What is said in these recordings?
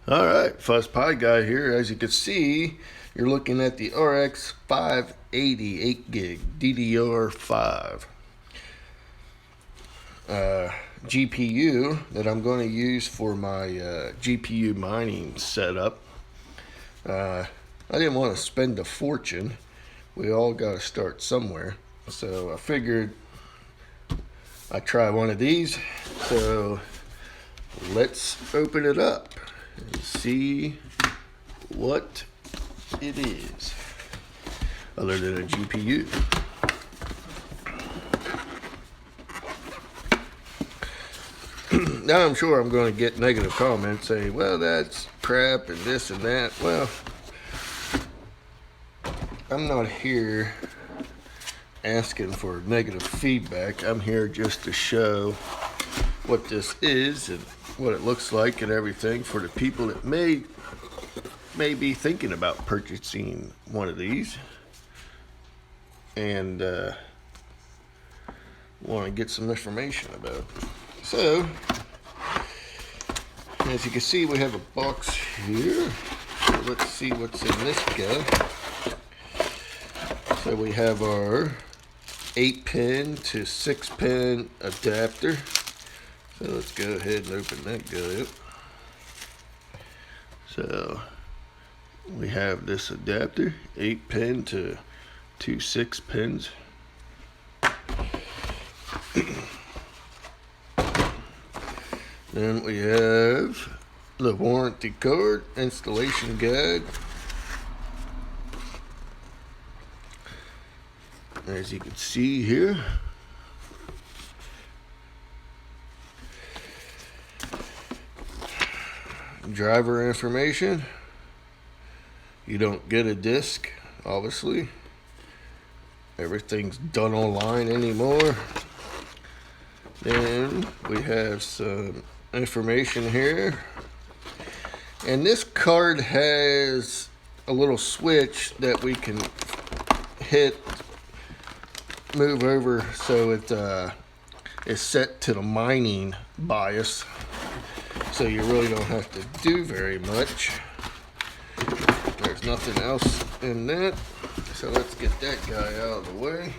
Alright, Fuzz Pie Guy here. As you can see, you're looking at the RX580 8 gig DDR5 GPU that I'm going to use for my GPU mining setup. I didn't want to spend a fortune. We all got to start somewhere. So I figured I'd try one of these. So let's open it up and see what it is other than a GPU. Now I'm sure I'm going to get negative comments saying, well, that's crap and this and that. Well, I'm not here asking for negative feedback. I'm here just to show what this is and what it looks like and everything for the people that may be thinking about purchasing one of these and want to get some information about it. So, as you can see, we have a box here. So let's see what's in this guy. So we have our 8-pin to 6-pin adapter. So let's go ahead and open that guy up. So we have this adapter, 8-pin to 2 6-pins. Then we have the warranty card, installation guide. As you can see here, driver information. You don't get a disc, obviously. Everything's done online anymore. Then we have some information here. And this card has a little switch that we can hit, move over so it is set to the mining bias. So you really don't have to do very much. There's nothing else in that. So let's get that guy out of the way.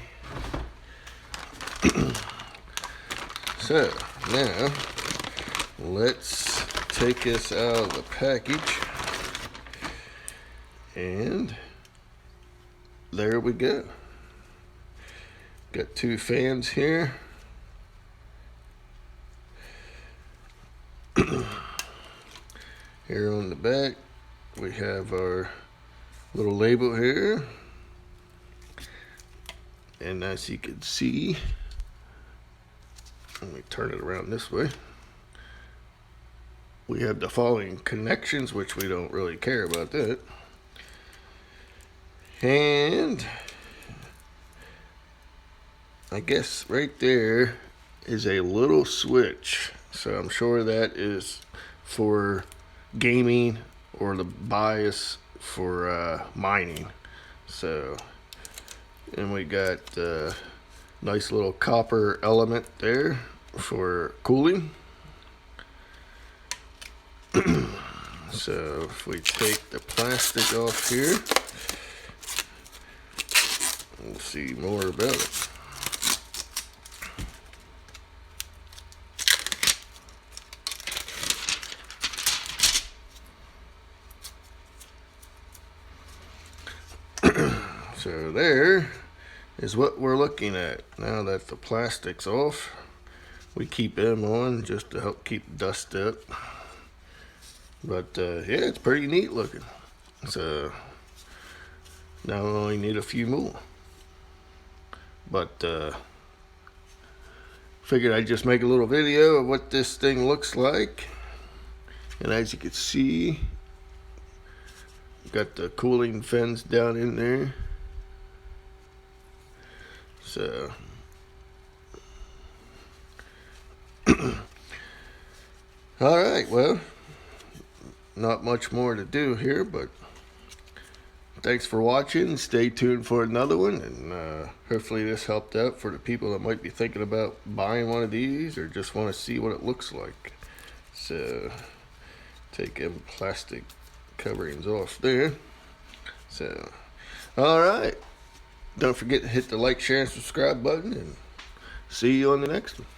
So now let's take this out of the package. And there we go. Got 2 fans here. Here on the back, we have our little label here. And as you can see, let me turn it around this way. We have the following connections, which we don't really care about that. And I guess right there is a little switch. So I'm sure that is for gaming or the bias for mining. So, and we got a nice little copper element there for cooling. So if we take the plastic off here, we'll see more about it. So there is what we're looking at. Now that the plastic's off, we keep them on just to help keep dust up. But yeah, it's pretty neat looking. So now we only need a few more. But figured I'd just make a little video of what this thing looks like. And as you can see, got the cooling fins down in there. So all right, well, not much more to do here, but thanks for watching. Stay tuned for another one, and hopefully this helped out for the people that might be thinking about buying one of these or just want to see what it looks like. So Take them plastic coverings off there. So, all right. Don't forget to hit the like, share, and subscribe button, and see you on the next one.